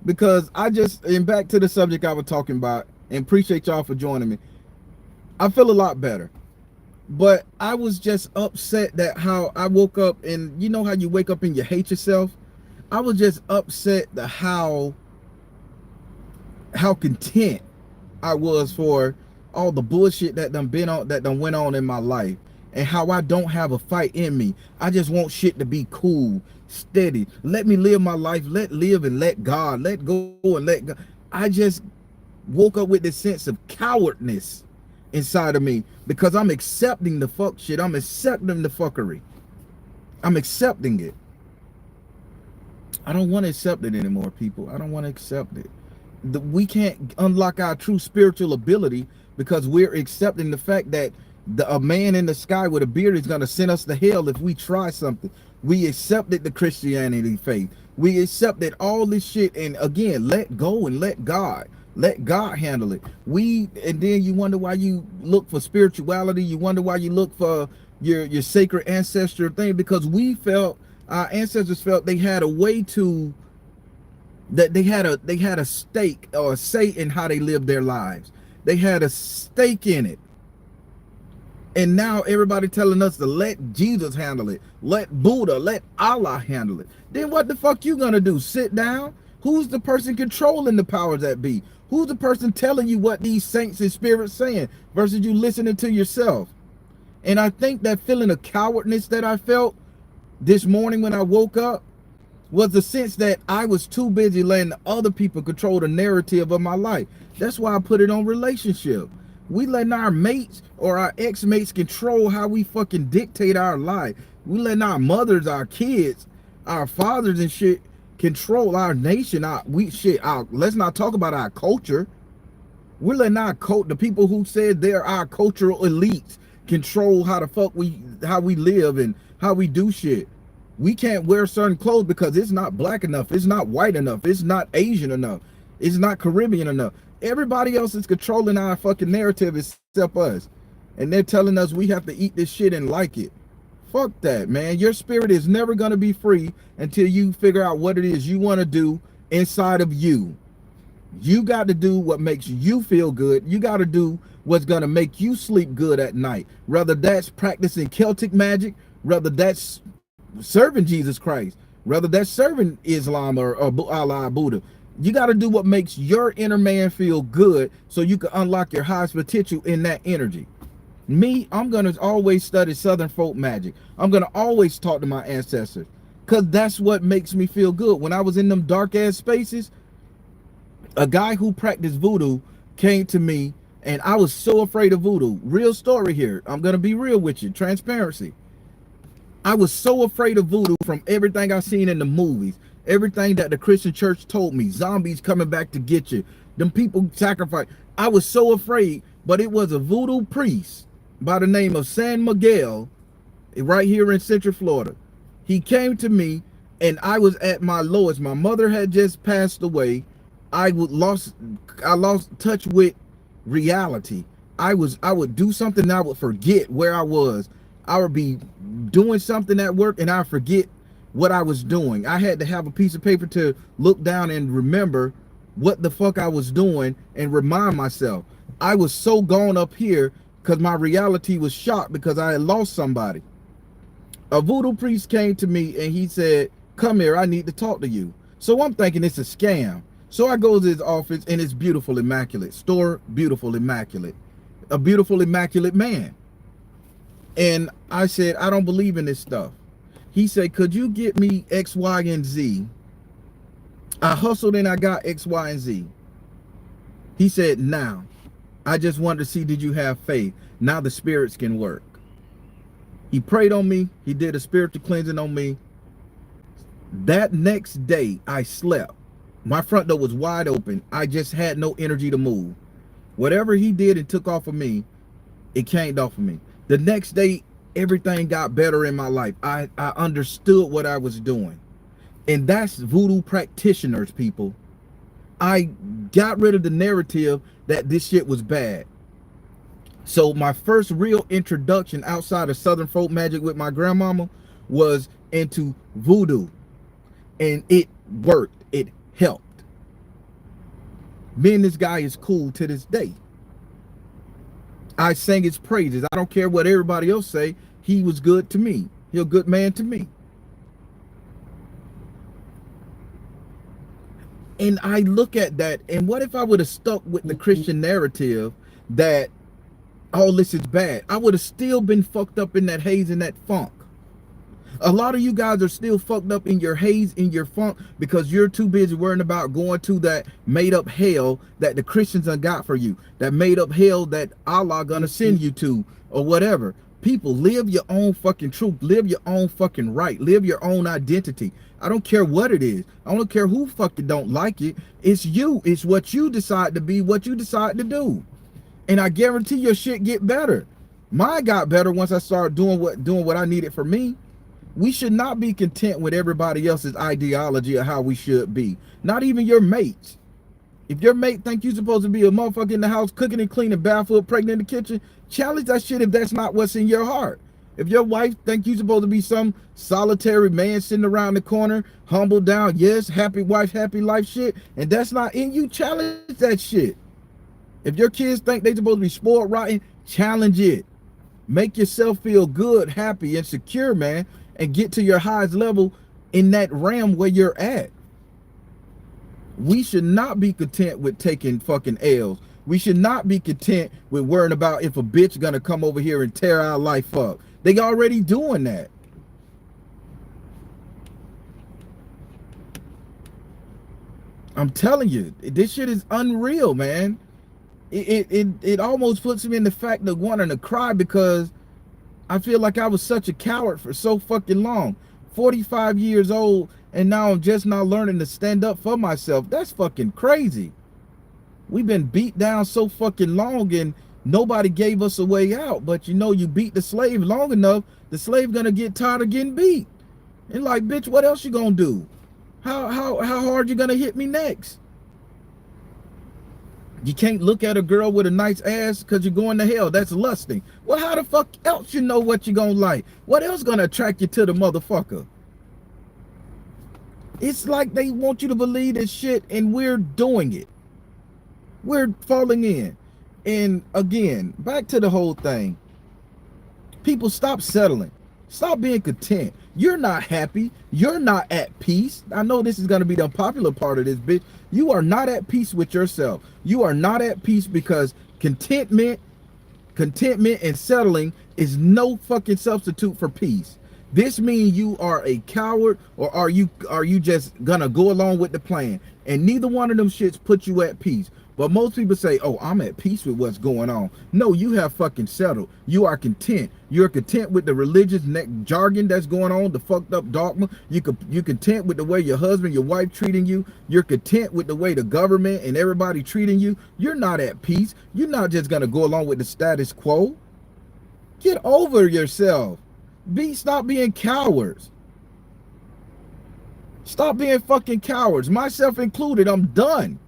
because and back to the subject I was talking about, and appreciate y'all for joining me. I feel a lot better, but I was just upset that how I woke up, and you know how you wake up and you hate yourself. I was just upset the how content I was for all the bullshit that done went on in my life, and how I don't have a fight in me. I just want shit to be cool, steady. Let me live my life. Let live and let God. Let go and let God. I just woke up with this sense of cowardness inside of me because I'm accepting the fuck shit. I'm accepting the fuckery. I'm accepting it. I don't want to accept it anymore, people. I don't want to accept it. We can't unlock our true spiritual ability because we're accepting the fact that a man in the sky with a beard is going to send us to hell if we try something. We accepted the Christianity faith. We accepted all this shit, and again, let go and let God handle it. And then you wonder why you look for spirituality. You wonder why you look for your sacred ancestor thing, because our ancestors felt they had a way to, that they had a stake or a say in how they lived their lives. They had a stake in it. And now everybody telling us to let Jesus handle it, let Buddha, let Allah handle it. Then what the fuck you gonna do? Sit down? Who's the person controlling the powers that be? Who's the person telling you what these saints and spirits saying versus you listening to yourself? And I think that feeling of cowardness that I felt this morning when I woke up was the sense that I was too busy letting other people control the narrative of my life. That's why I put it on relationship. We letting our mates or our ex-mates control how we fucking dictate our life. We letting our mothers, our kids, our fathers and shit control our nation. Let's not talk about our culture. We're letting the people who said they're our cultural elites control how the fuck how we live and how we do shit. We can't wear certain clothes because it's not black enough, it's not white enough, it's not Asian enough, it's not Caribbean enough. Everybody else is controlling our fucking narrative except us. And they're telling us we have to eat this shit and like it. Fuck that, man. Your spirit is never gonna be free until you figure out what it is you want to do inside of you. You got to do what makes you feel good. You got to do what's going to make you sleep good at night. Whether that's practicing Celtic magic, whether that's serving Jesus Christ, whether that's serving Islam or Allah, Buddha. You got to do what makes your inner man feel good so you can unlock your highest potential in that energy. Me, I'm going to always study Southern folk magic. I'm going to always talk to my ancestors because that's what makes me feel good. When I was in them dark ass spaces, a guy who practiced voodoo came to me, and I was so afraid of voodoo. Real story here. I'm going to be real with you. Transparency. I was so afraid of voodoo from everything I seen in the movies, everything that the Christian church told me, zombies coming back to get you, them people sacrifice. I was so afraid, but it was a voodoo priest by the name of San Miguel right here in Central Florida. He came to me, and I was at my lowest. My mother had just passed away. I lost touch with reality. I would do something and I would forget where I was. I would be doing something at work and I forget what I was doing. I had to have a piece of paper to look down and remember what the fuck I was doing and remind myself. I was so gone up here because my reality was shocked because I had lost somebody. A voodoo priest came to me and he said, "Come here, I need to talk to you." So I'm thinking it's a scam. So I go to his office and it's beautiful, immaculate. Store, beautiful, immaculate. A beautiful, immaculate man. And I said, "I don't believe in this stuff." He said, "Could you get me X, Y, and Z?" I hustled and I got X, Y, and Z. He said, "Now, I just wanted to see, did you have faith? Now the spirits can work." He prayed on me. He did a spiritual cleansing on me. That next day, I slept. My front door was wide open. I just had no energy to move. Whatever he did and took off of me, it came off of me. The next day, everything got better in my life. I understood what I was doing. And that's voodoo practitioners, people. I got rid of the narrative that this shit was bad. So my first real introduction outside of Southern folk magic with my grandmama was into voodoo, and it worked. It helped. Me and this guy is cool to this day. I sang his praises. I don't care what everybody else say. He was good to me. He a good man to me. And I look at that, and what if I would have stuck with the Christian narrative that all this is bad? I would have still been fucked up in that haze and that funk. A lot of you guys are still fucked up in your haze, in your funk, because you're too busy worrying about going to that made up hell that the Christians done got for you, that made up hell that Allah gonna send you to, or whatever. People, live your own fucking truth, live your own fucking right, live your own identity. I don't care what it is. I don't care who fucking don't like it. It's you. It's what you decide to be, what you decide to do. And I guarantee your shit get better. Mine got better once I started doing what I needed for me. We should not be content with everybody else's ideology of how we should be. Not even your mates. If your mate think you're supposed to be a motherfucker in the house cooking and cleaning, barefoot, pregnant in the kitchen, challenge that shit if that's not what's in your heart. If your wife think you're supposed to be some solitary man sitting around the corner, humble down, yes, happy wife, happy life shit, and that's not in you, challenge that shit. If your kids think they supposed to be spoiled rotten, challenge it. Make yourself feel good, happy, and secure, man, and get to your highest level in that realm where you're at. We should not be content with taking fucking L's. We should not be content with worrying about if a bitch gonna come over here and tear our life up. They already doing that. I'm telling you, this shit is unreal, man. It almost puts me in the fact of wanting to cry, because I feel like I was such a coward for so fucking long. 45 years old, and now I'm just now learning to stand up for myself. That's fucking crazy. We've been beat down so fucking long, and nobody gave us a way out. But you know, you beat the slave long enough, the slave gonna get tired of getting beat. And like, bitch, what else you gonna do? How hard you gonna hit me next? You can't look at a girl with a nice ass because you're going to hell. That's lusting. Well, how the fuck else you know what you're gonna like? What else gonna attract you to the motherfucker? It's like they want you to believe this shit, and we're doing it. We're falling in. And again, back to the whole thing. People, stop settling. Stop being content. You're not happy. You're not at peace. I know this is going to be the unpopular part of this, bitch. You are not at peace with yourself. You are not at peace, because contentment and settling is no fucking substitute for peace. This means you are a coward, or are you just gonna go along with the plan? And neither one of them shits put you at peace. But most people say, oh, I'm at peace with what's going on. No, you have fucking settled. You are content. You're content with the religious jargon that's going on, the fucked up dogma. You're content with the way your husband, your wife treating you. You're content with the way the government and everybody treating you. You're not at peace. You're not just gonna go along with the status quo. Get over yourself. Stop being cowards. Stop being fucking cowards, myself included. I'm done.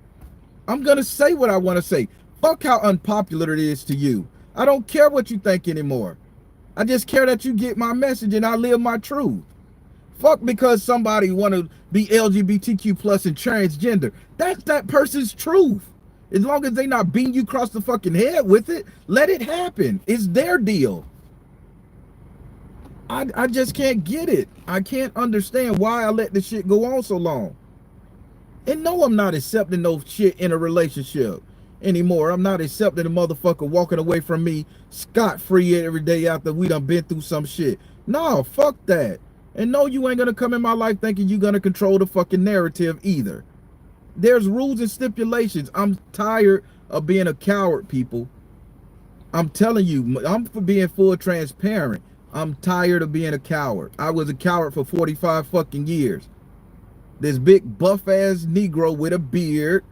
I'm gonna say what I want to say. Fuck how unpopular it is to you. I don't care what you think anymore. I just care that you get my message and I live my truth. Fuck because somebody want to be LGBTQ plus and transgender. That's that person's truth. As long as they not beating you across the fucking head with it, let it happen. It's their deal. I just can't get it. I can't understand why I let this shit go on so long. And no, I'm not accepting no shit in a relationship anymore. I'm not accepting a motherfucker walking away from me scot-free every day after we done been through some shit. No, fuck that. And no, you ain't gonna come in my life thinking you gonna control the fucking narrative either. There's rules and stipulations. I'm tired of being a coward, people. I'm telling you, I'm for being full transparent. I'm tired of being a coward. I was a coward for 45 fucking years. This big buff ass Negro with a beard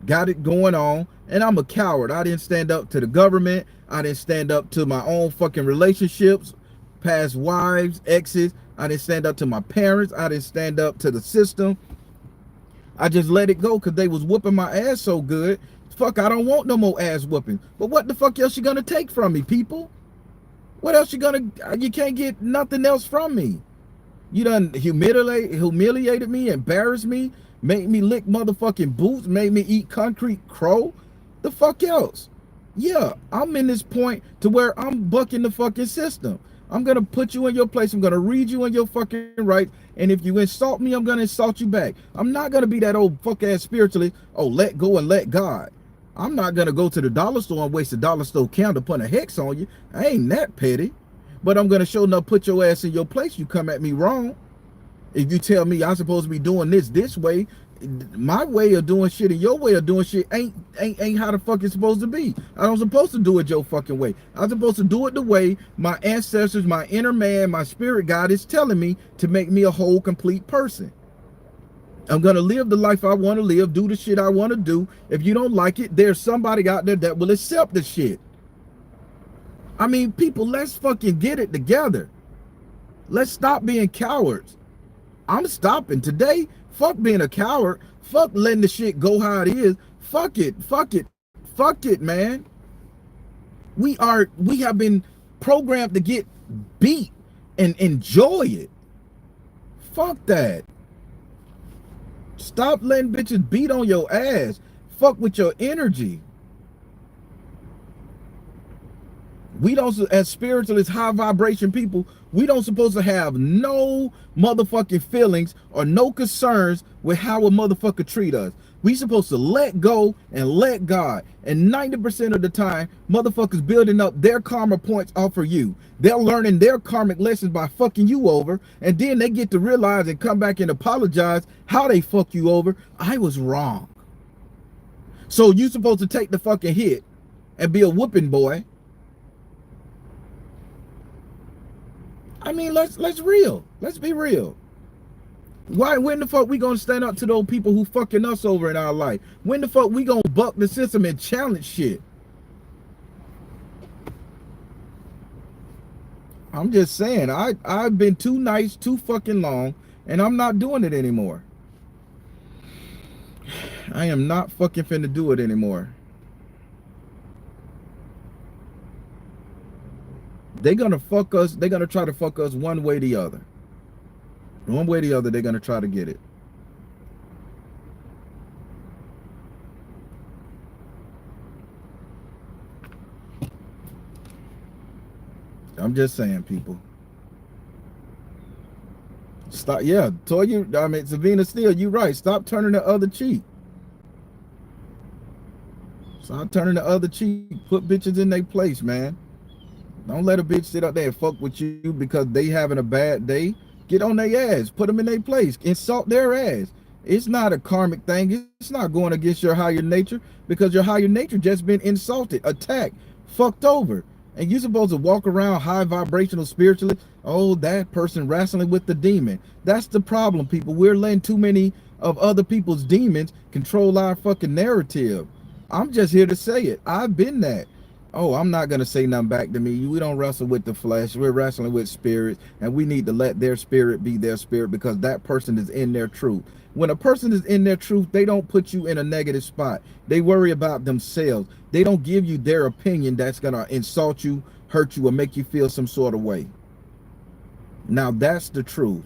got it going on, and I'm a coward. I didn't stand up to the government. I didn't stand up to my own fucking relationships, past wives, exes. I didn't stand up to my parents. I didn't stand up to the system. I just let it go because they was whooping my ass so good. fuck, I don't want no more ass whooping. But what the fuck else you gonna take from me, people? What else you can't get nothing else from me. You done humiliated me, embarrassed me, made me lick motherfucking boots, made me eat concrete crow. The fuck else? Yeah, I'm in this point to where I'm bucking the fucking system. I'm gonna put you in your place. I'm gonna read you in your fucking right. And if you insult me, I'm gonna insult you back. I'm not gonna be that old fuck ass spiritualist. Oh, let go and let God. I'm not gonna go to the dollar store and waste a dollar store count to put a hex on you. I ain't that petty. But I'm gonna show enough put your ass in your place. You come at me wrong. If you tell me I'm supposed to be doing this way, my way of doing shit and your way of doing shit ain't how the fuck it's supposed to be. I don't supposed to do it your fucking way. I'm supposed to do it the way my ancestors, my inner man, my spirit God is telling me to make me a whole, complete person. I'm gonna live the life I want to live, do the shit I want to do. If you don't like it, there's somebody out there that will accept the shit. I mean, people, let's fucking get it together. Let's stop being cowards. I'm stopping today. Fuck being a coward. Fuck letting the shit go how it is. Fuck it. Fuck it. Fuck it, man. We have been programmed to get beat and enjoy it. Fuck that. Stop letting bitches beat on your ass. Fuck with your energy. We don't, as spiritualists, high vibration people, we don't supposed to have no motherfucking feelings or no concerns with how a motherfucker treat us. We supposed to let go and let God. And 90% of the time, motherfuckers building up their karma points off of you. They're learning their karmic lessons by fucking you over. And then they get to realize and come back and apologize how they fuck you over. I was wrong. So you supposed to take the fucking hit and be a whooping boy. I mean, let's be real. When the fuck we gonna stand up to those people who fucking us over in our life? When the fuck we gonna buck the system and challenge shit? I'm just saying, I've been too nice too fucking long, and I'm not doing it anymore. I am not fucking finna do it anymore. They're gonna fuck us. They're gonna try to fuck us one way or the other. One way or the other, they're gonna try to get it. I'm just saying, people. Stop. Yeah, told you. I mean, Savina Steele, you right. Stop turning the other cheek. Stop turning the other cheek. Put bitches in their place, man. Don't let a bitch sit up there and fuck with you because they having a bad day. Get on their ass. Put them in their place. Insult their ass. It's not a karmic thing. It's not going against your higher nature because your higher nature just been insulted, attacked, fucked over. And you're supposed to walk around high vibrational spiritually. Oh, that person wrestling with the demon. That's the problem, people. We're letting too many of other people's demons control our fucking narrative. I'm just here to say it. I've been that. Oh, I'm not going to say nothing back to me. We don't wrestle with the flesh. We're wrestling with spirits, and we need to let their spirit be their spirit because that person is in their truth. When a person is in their truth, they don't put you in a negative spot. They worry about themselves. They don't give you their opinion that's going to insult you, hurt you, or make you feel some sort of way. Now, that's the truth.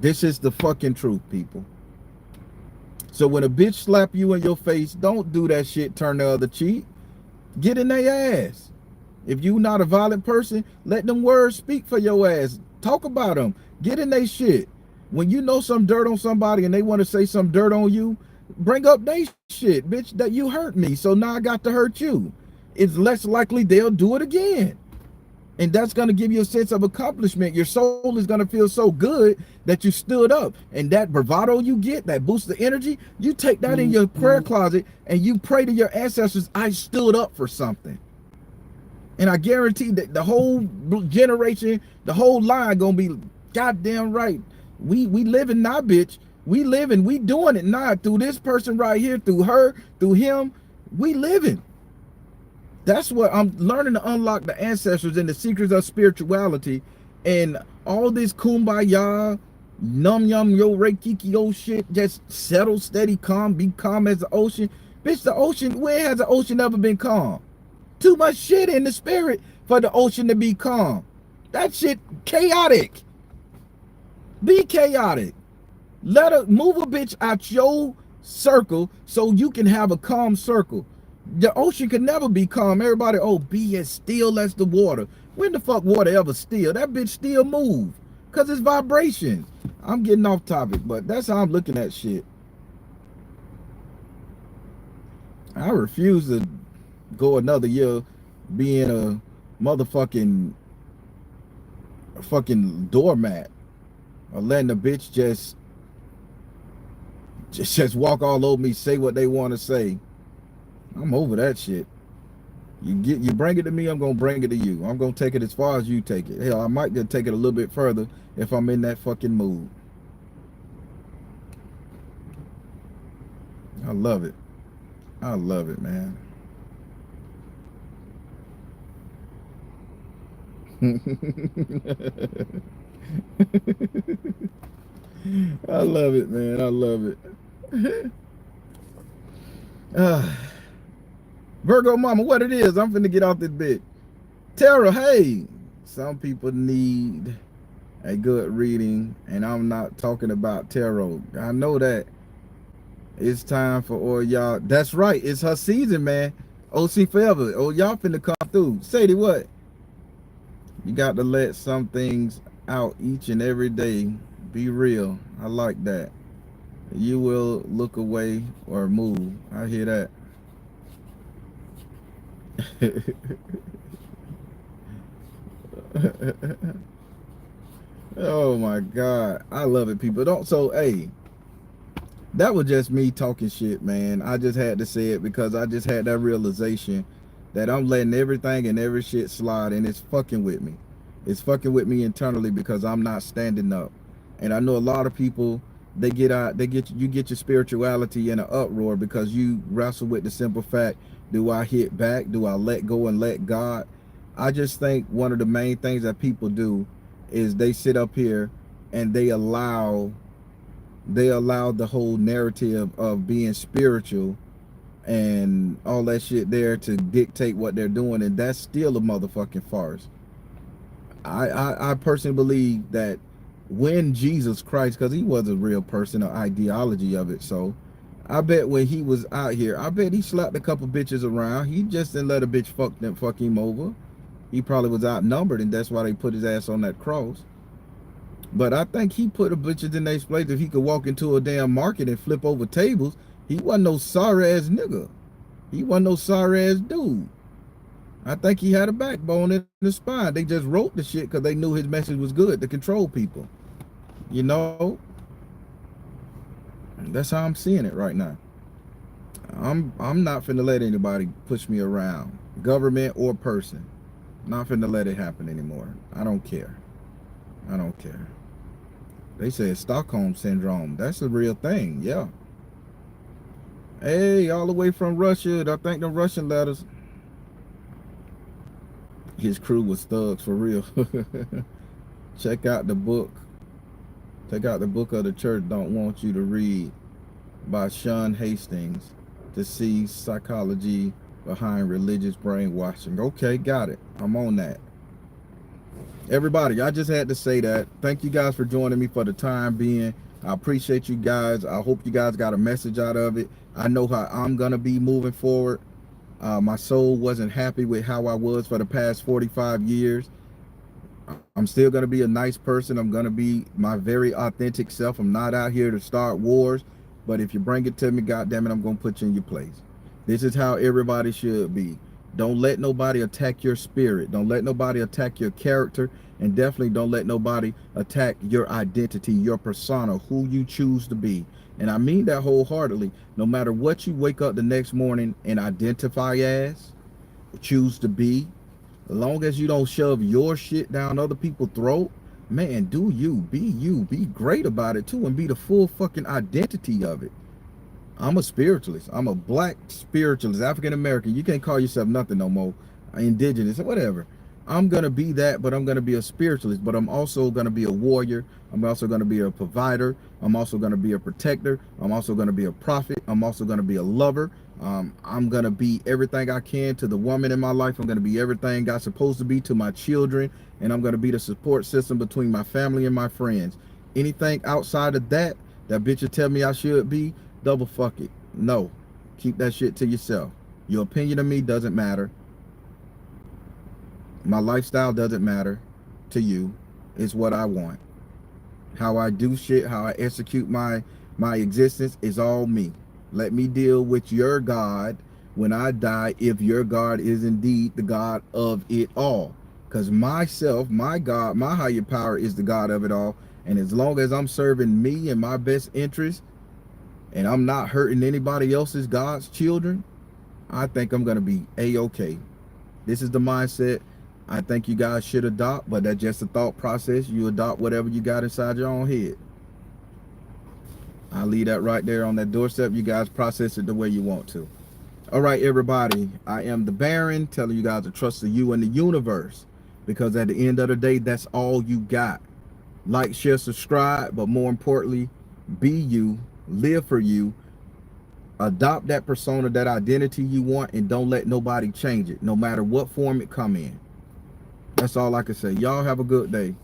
This is the fucking truth, people. So when a bitch slap you in your face, don't do that shit, turn the other cheek. Get in their ass. If you not a violent person, let them words speak for your ass. Talk about them. Get in their shit. When you know some dirt on somebody and they want to say some dirt on you, bring up they shit, bitch, that you hurt me, so now I got to hurt you. It's less likely they'll do it again. And that's going to give you a sense of accomplishment. Your soul is going to feel so good that you stood up. And that bravado you get, that boost of energy, you take that in your prayer closet and you pray to your ancestors, I stood up for something. And I guarantee that the whole generation, the whole line going to be goddamn right. We living now, bitch. We living, we doing it now through this person right here, through her, through him. We living. That's what I'm learning to unlock the ancestors and the secrets of spirituality and all this kumbaya, Num yum yo reiki yo shit, just settle, steady, calm, be calm as the ocean. Bitch, the ocean, where has the ocean ever been calm? Too much shit in the spirit for the ocean to be calm. That shit chaotic. Be chaotic. Let her move a bitch out your circle so you can have a calm circle. The ocean can never be calm. Everybody, oh, be as still as the water. When the fuck water ever still? That bitch still move. Cause it's vibrations. I'm getting off topic, but that's how I'm looking at shit. I refuse to go another year being a motherfucking fucking doormat or letting the bitch just walk all over me, say what they want to say. I'm over that shit. You bring it to me, I'm gonna bring it to you. I'm gonna take it as far as you take it. Hell, I might just take it a little bit further if I'm in that fucking mood. I love it. I love it, man. I love it, man. I love it. Virgo mama, what it is? I'm finna get off this bitch. Tara, hey. Some people need a good reading, and I'm not talking about tarot. I know that. It's time for all y'all. That's right. It's her season, man. OC forever. Oh, y'all finna come through. Sadie, what? You got to let some things out each and every day. Be real. I like that. You will look away or move. I hear that. Oh my God. I love it, people. Don't so hey. That was just me talking shit, man. I just had to say it because I just had that realization that I'm letting everything and every shit slide, and it's fucking with me. It's fucking with me internally because I'm not standing up. And I know a lot of people, you get your spirituality in an uproar because you wrestle with the simple fact, do I hit back? Do I let go and let God? I just think one of the main things that people do is they sit up here and they allow the whole narrative of being spiritual and all that shit there to dictate what they're doing, and that's still a motherfucking farce. I personally believe that when Jesus Christ, because he was a real person, an ideology of it, so I bet when he was out here, I bet he slapped a couple bitches around. He just didn't let a bitch fuck him over. He probably was outnumbered, and that's why they put his ass on that cross. But I think he put the bitches in their place. If he could walk into a damn market and flip over tables, he wasn't no sorry ass nigga. He wasn't no sorry ass dude. I think he had a backbone in the spine. They just wrote the shit because they knew his message was good to control people. You know? That's how I'm seeing it right now. I'm not finna let anybody push me around, government or person. Not finna let it happen anymore. I don't care. I don't care. They say Stockholm syndrome. That's a real thing. Yeah. Hey, all the way from Russia. I think the Russian letters. His crew was thugs for real. Check out the book. Check out the book of the church don't want you to read by Sean Hastings to see psychology behind religious brainwashing. Okay, got it. I'm on that. Everybody, I just had to say that. Thank you guys for joining me for the time being. I appreciate you guys. I hope you guys got a message out of it. I know how I'm gonna be moving forward. My soul wasn't happy with how I was for the past 45 years. I'm still going to be a nice person. I'm going to be my very authentic self. I'm not out here to start wars. But if you bring it to me, goddamn it, I'm going to put you in your place. This is how everybody should be. Don't let nobody attack your spirit. Don't let nobody attack your character. And definitely don't let nobody attack your identity, your persona, who you choose to be. And I mean that wholeheartedly. No matter what you wake up the next morning and identify as, choose to be, as long as you don't shove your shit down other people's throat, man, do you. Be great about it too, and be the full fucking identity of it. I'm a spiritualist. I'm a black spiritualist, African American. You can't call yourself nothing no more. Indigenous, whatever. I'm going to be that, but I'm going to be a spiritualist, but I'm also going to be a warrior. I'm also going to be a provider. I'm also going to be a protector. I'm also going to be a prophet. I'm also going to be a lover. I'm going to be everything I can to the woman in my life. I'm going to be everything I'm supposed to be to my children. And I'm going to be the support system between my family and my friends. Anything outside of that, that bitch will tell me I should be, double fuck it. No, keep that shit to yourself. Your opinion of me doesn't matter. My lifestyle doesn't matter to you. It's what I want. How I do shit, how I execute my existence is all me. Let me deal with your God when I die, if your God is indeed the God of it all. Because myself, my God, my higher power is the God of it all. And as long as I'm serving me and my best interest, and I'm not hurting anybody else's God's children, I think I'm going to be A-okay. This is the mindset I think you guys should adopt, but that's just a thought process. You adopt whatever you got inside your own head. I'll leave that right there on that doorstep. You guys process it the way you want to. All right, everybody. I am the Baron, telling you guys to trust the you and the universe, because at the end of the day, that's all you got. Like, share, subscribe, but more importantly, be you, live for you, adopt that persona, that identity you want, and don't let nobody change it, no matter what form it come in. That's all I can say. Y'all have a good day.